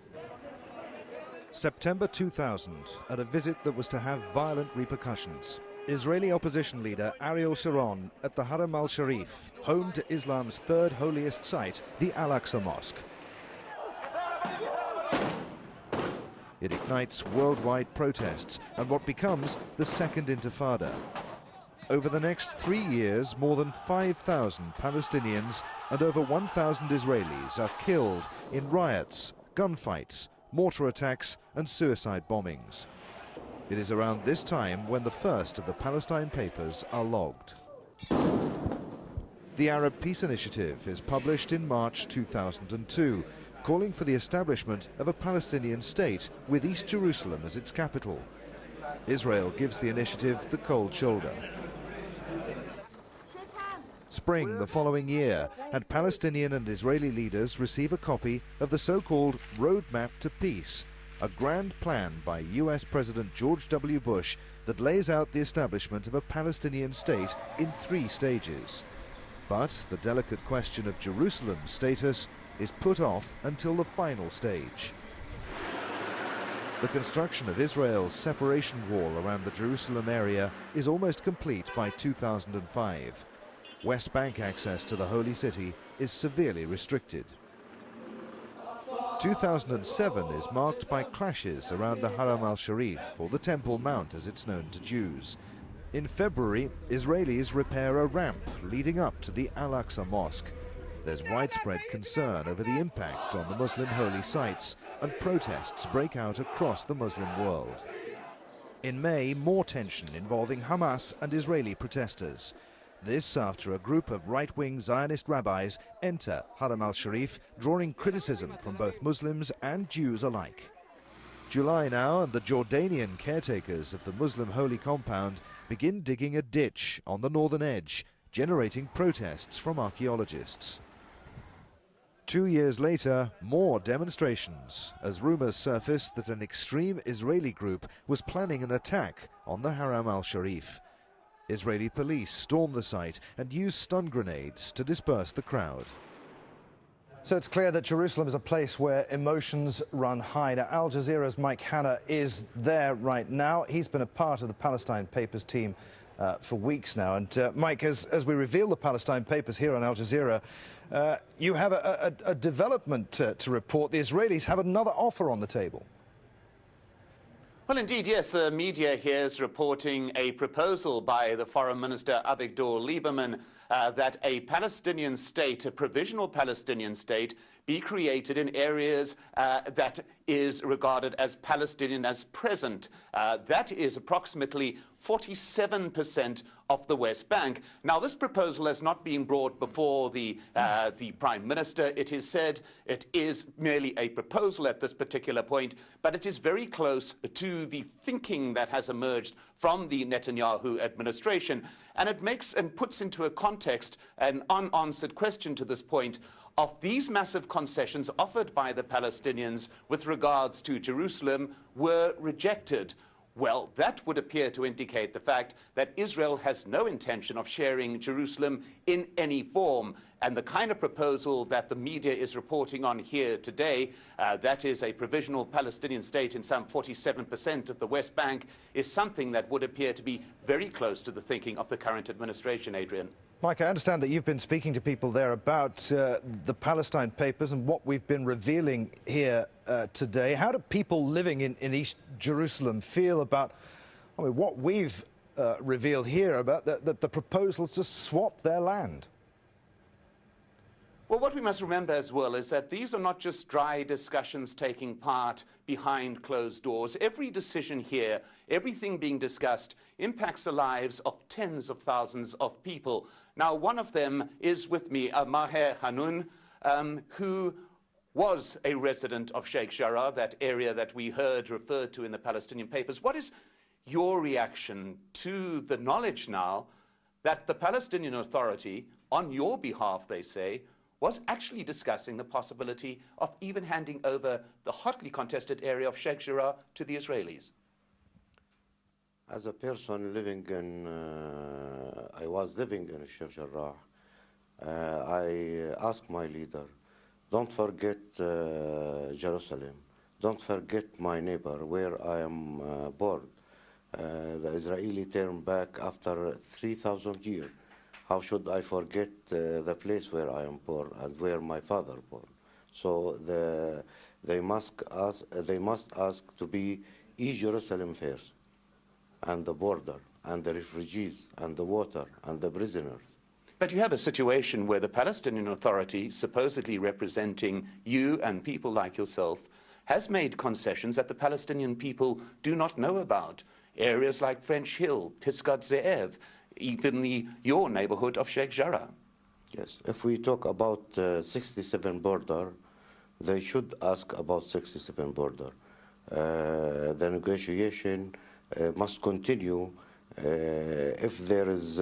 September 2000, at a visit that was to have violent repercussions. Israeli opposition leader Ariel Sharon at the Haram al-Sharif, home to Islam's third holiest site, the Al-Aqsa Mosque. It ignites worldwide protests and what becomes the Second Intifada. Over the next 3 years, more than 5,000 Palestinians and over 1,000 Israelis are killed in riots, gunfights, mortar attacks and suicide bombings. It is around this time when the first of the Palestine Papers are logged. The Arab Peace Initiative is published in March 2002, calling for the establishment of a Palestinian state with East Jerusalem as its capital. Israel gives the initiative the cold shoulder. Spring the following year, and Palestinian and Israeli leaders receive a copy of the so-called Roadmap to Peace, a grand plan by US President George W. Bush that lays out the establishment of a Palestinian state in 3 stages. But the delicate question of Jerusalem's status is put off until the final stage. The construction of Israel's separation wall around the Jerusalem area is almost complete by 2005. West Bank access to the Holy City is severely restricted. 2007 is marked by clashes around the Haram al-Sharif, or the Temple Mount as it's known to Jews. In February, Israelis repair a ramp leading up to the Al-Aqsa Mosque. There's widespread concern over the impact on the Muslim holy sites, and protests break out across the Muslim world. In May, more tension involving Hamas and Israeli protesters. This after a group of right-wing Zionist rabbis enter Haram al-Sharif, drawing criticism from both Muslims and Jews alike. July now, and the Jordanian caretakers of the Muslim holy compound begin digging a ditch on the northern edge, generating protests from archaeologists. 2 years later, more demonstrations, as rumors surface that an extreme Israeli group was planning an attack on the Haram al-Sharif. Israeli police storm the site and use stun grenades to disperse the crowd. So it's clear that Jerusalem is a place where emotions run high. Now, Al Jazeera's Mike Hanna is there right now. He's been a part of the Palestine Papers team for weeks now. And Mike, as we reveal the Palestine Papers here on Al Jazeera, you have a development to report. The Israelis have another offer on the table. Well, indeed, yes. The media here is reporting a proposal by the Foreign Minister Avigdor Lieberman that a Palestinian state, a provisional Palestinian state, be created in areas that is regarded as Palestinian as present. That is approximately 47% of the West Bank. Now, this proposal has not been brought before the Prime Minister. It is said it is merely a proposal at this particular point, but it is very close to the thinking that has emerged from the Netanyahu administration. And it makes and puts into a context an unanswered question to this point of these massive concessions offered by the Palestinians with regards to Jerusalem were rejected. Well, that would appear to indicate the fact that Israel has no intention of sharing Jerusalem in any form. And the kind of proposal that the media is reporting on here today, that is a provisional Palestinian state in some 47% of the West Bank, is something that would appear to be very close to the thinking of the current administration, Adrian. Mike, I understand that you've been speaking to people there about the Palestine Papers and what we've been revealing here today. How do people living in East Jerusalem feel about what we've revealed here about the proposals to swap their land? Well, what we must remember as well is that these are not just dry discussions taking part behind closed doors. Every decision here, everything being discussed, impacts the lives of tens of thousands of people. Now, one of them is with me, Maher Hanoun, who was a resident of Sheikh Jarrah, that area that we heard referred to in the Palestinian papers. What is your reaction to the knowledge now that the Palestinian Authority, on your behalf, they say, was actually discussing the possibility of even handing over the hotly contested area of Sheikh Jarrah to the Israelis? As a person living in, I was living in Sheikh Jarrah, I asked my leader, don't forget Jerusalem, don't forget my neighbor where I am born. The Israeli turned back after 3,000 years. How should I forget the place where I am born and where my father born? So they must ask to be East Jerusalem first, and the border, and the refugees, and the water, and the prisoners. But you have a situation where the Palestinian Authority, supposedly representing you and people like yourself, has made concessions that the Palestinian people do not know about. Areas like French Hill, Pisgat Ze'ev, even your neighborhood of Sheikh Jarrah. Yes, if we talk about 67 border, they should ask about 67 border. The negotiation must continue if there is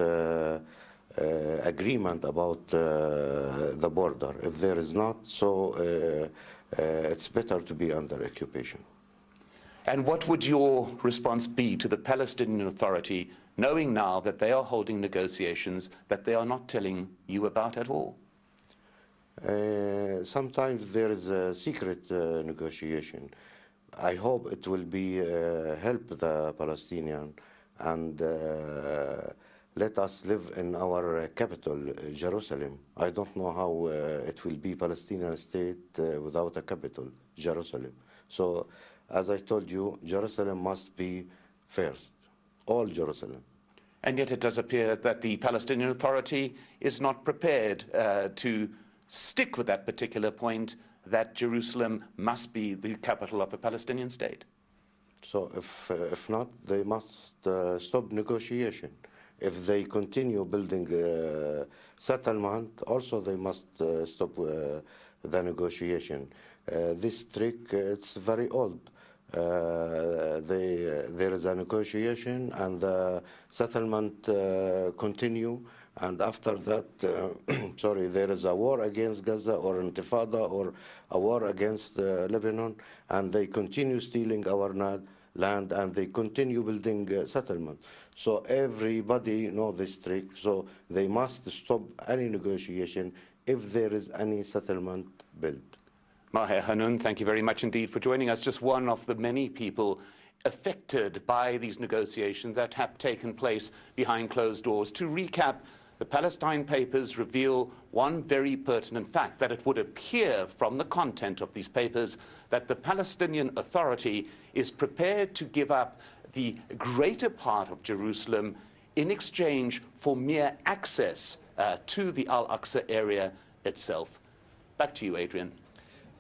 agreement about the border. If there is not, so it's better to be under occupation. And what would your response be to the Palestinian Authority, knowing now that they are holding negotiations that they are not telling you about at all? Sometimes there is a secret negotiation. I hope it will be help the Palestinian and let us live in our capital, Jerusalem. I don't know how it will be Palestinian state without a capital, Jerusalem. So, as I told you, Jerusalem must be first, all Jerusalem. And yet it does appear that the Palestinian Authority is not prepared to stick with that particular point, that Jerusalem must be the capital of a Palestinian state. So if not, they must stop negotiation. If they continue building settlement, also they must stop the negotiation. This trick, it's very old. There is a negotiation and the settlement continue, and after that, sorry, there is a war against Gaza or intifada or a war against Lebanon, and they continue stealing our land and they continue building settlement. So everybody knows this trick, so they must stop any negotiation if there is any settlement built. Maher Hanoun, thank you very much indeed for joining us. Just one of the many people affected by these negotiations that have taken place behind closed doors. To recap, the Palestine papers reveal one very pertinent fact, that it would appear from the content of these papers that the Palestinian Authority is prepared to give up the greater part of Jerusalem in exchange for mere access to the Al-Aqsa area itself. Back to you, Adrian.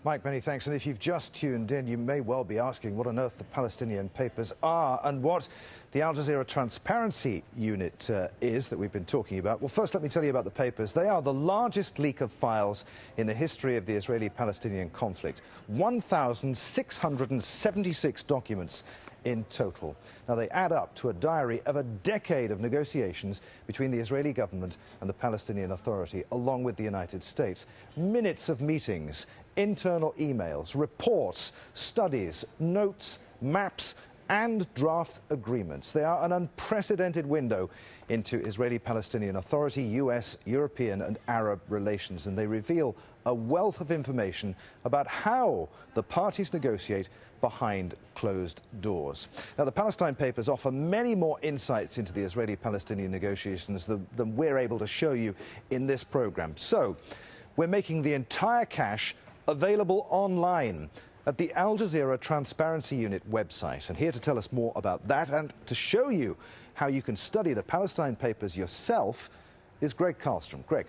Mike, many thanks. And if you've just tuned in, you may well be asking what on earth the Palestinian papers are and what the Al Jazeera Transparency Unit is that we've been talking about. Well, first, let me tell you about the papers. They are the largest leak of files in the history of the Israeli-Palestinian conflict. 1,676 documents in total. Now, they add up to a diary of a decade of negotiations between the Israeli government and the Palestinian Authority, along with the United States. Minutes of meetings, internal emails, reports, studies, notes, maps, and draft agreements. They are an unprecedented window into Israeli-Palestinian Authority, US, European and Arab relations, and they reveal a wealth of information about how the parties negotiate behind closed doors. Now, the Palestine papers offer many more insights into the Israeli-Palestinian negotiations than we're able to show you in this program. So, we're making the entire cache available online at the Al Jazeera Transparency Unit website. And here to tell us more about that and to show you how you can study the Palestine papers yourself is Greg Karlstrom. Greg.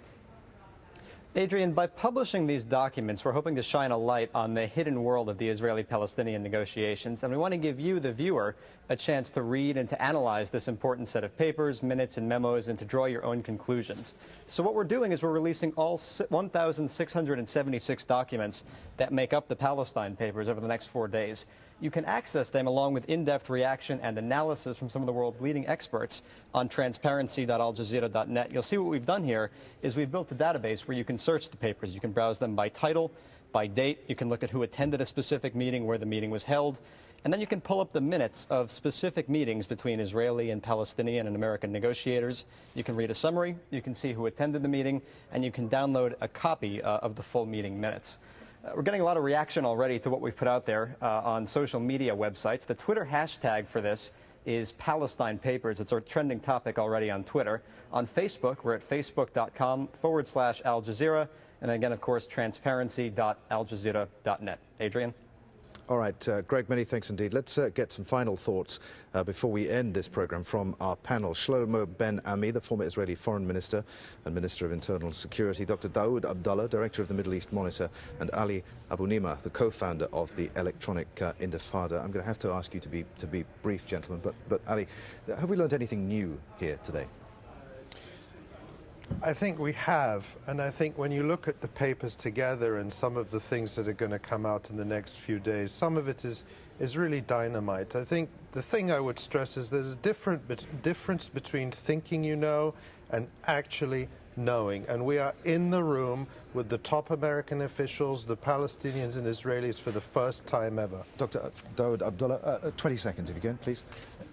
Adrian, by publishing these documents, we're hoping to shine a light on the hidden world of the Israeli-Palestinian negotiations, and we want to give you, the viewer, a chance to read and to analyze this important set of papers, minutes, and memos, and to draw your own conclusions. So what we're doing is we're releasing all 1,676 documents that make up the Palestine papers over the next 4 days. You can access them along with in-depth reaction and analysis from some of the world's leading experts on transparency.aljazeera.net. You'll see what we've done here is we've built a database where you can search the papers. You can browse them by title, by date. You can look at who attended a specific meeting, where the meeting was held. And then you can pull up the minutes of specific meetings between Israeli and Palestinian and American negotiators. You can read a summary, you can see who attended the meeting, and you can download a copy of the full meeting minutes. We're getting a lot of reaction already to what we've put out there on social media websites. The Twitter hashtag for this is Palestine Papers. It's our trending topic already on Twitter. On Facebook, we're at facebook.com/Al Jazeera. And again, of course, transparency.aljazeera.net. Adrian? All right, Greg, many thanks indeed. Let's get some final thoughts before we end this program from our panel. Shlomo Ben-Ami, the former Israeli Foreign Minister and Minister of Internal Security, Dr. Daoud Abdallah, Director of the Middle East Monitor, and Ali Abunimah, the co-founder of the Electronic Intifada. I'm going to have to ask you to be brief, gentlemen, but Ali, have we learned anything new here today? I think we have, and I think when you look at the papers together and some of the things that are going to come out in the next few days, some of it is really dynamite. I think the thing I would stress is there's a difference between thinking you know and actually knowing. And we are in the room with the top American officials, the Palestinians and Israelis for the first time ever. Dr. Daoud Abdallah, 20 seconds if you can, please.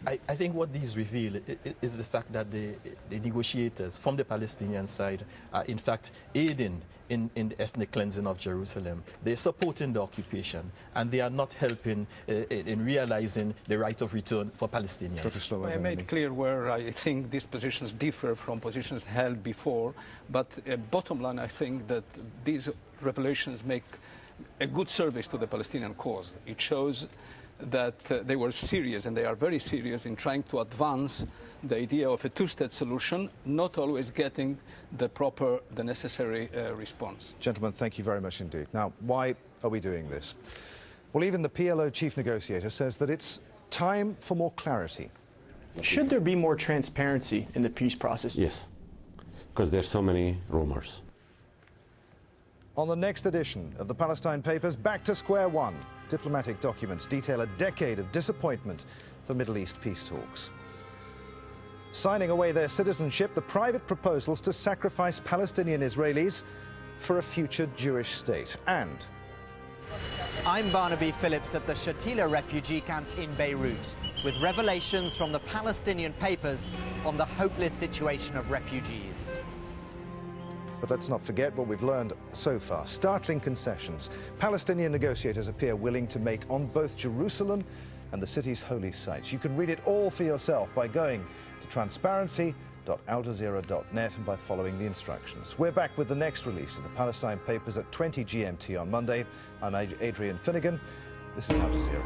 I think what these reveal is the fact that the negotiators from the Palestinian side are in fact aiding in the ethnic cleansing of Jerusalem. They're supporting the occupation, and they are not helping in realizing the right of return for Palestinians. I made clear where I think these positions differ from positions held before, but bottom line, I think that these revelations make a good service to the Palestinian cause. It shows that they were serious, and they are very serious in trying to advance the idea of a two-state solution, not always getting the necessary response. Gentlemen, thank you very much indeed. Now, why are we doing this? Well, even the PLO chief negotiator says that it's time for more clarity. Should there be more transparency in the peace process? Yes, because there's so many rumors. On the next edition of the Palestine Papers, back to square one. Diplomatic documents detail a decade of disappointment for Middle East peace talks. Signing away their citizenship, the private proposals to sacrifice Palestinian Israelis for a future Jewish state. And I'm Barnaby Phillips at the Shatila refugee camp in Beirut, with revelations from the Palestinian papers on the hopeless situation of refugees. But let's not forget what we've learned so far. Startling concessions. Palestinian negotiators appear willing to make on both Jerusalem and the city's holy sites. You can read it all for yourself by going to transparency.aljazeera.net and by following the instructions. We're back with the next release of the Palestine Papers at 20 GMT on Monday. I'm Adrian Finnegan. This is Al Jazeera.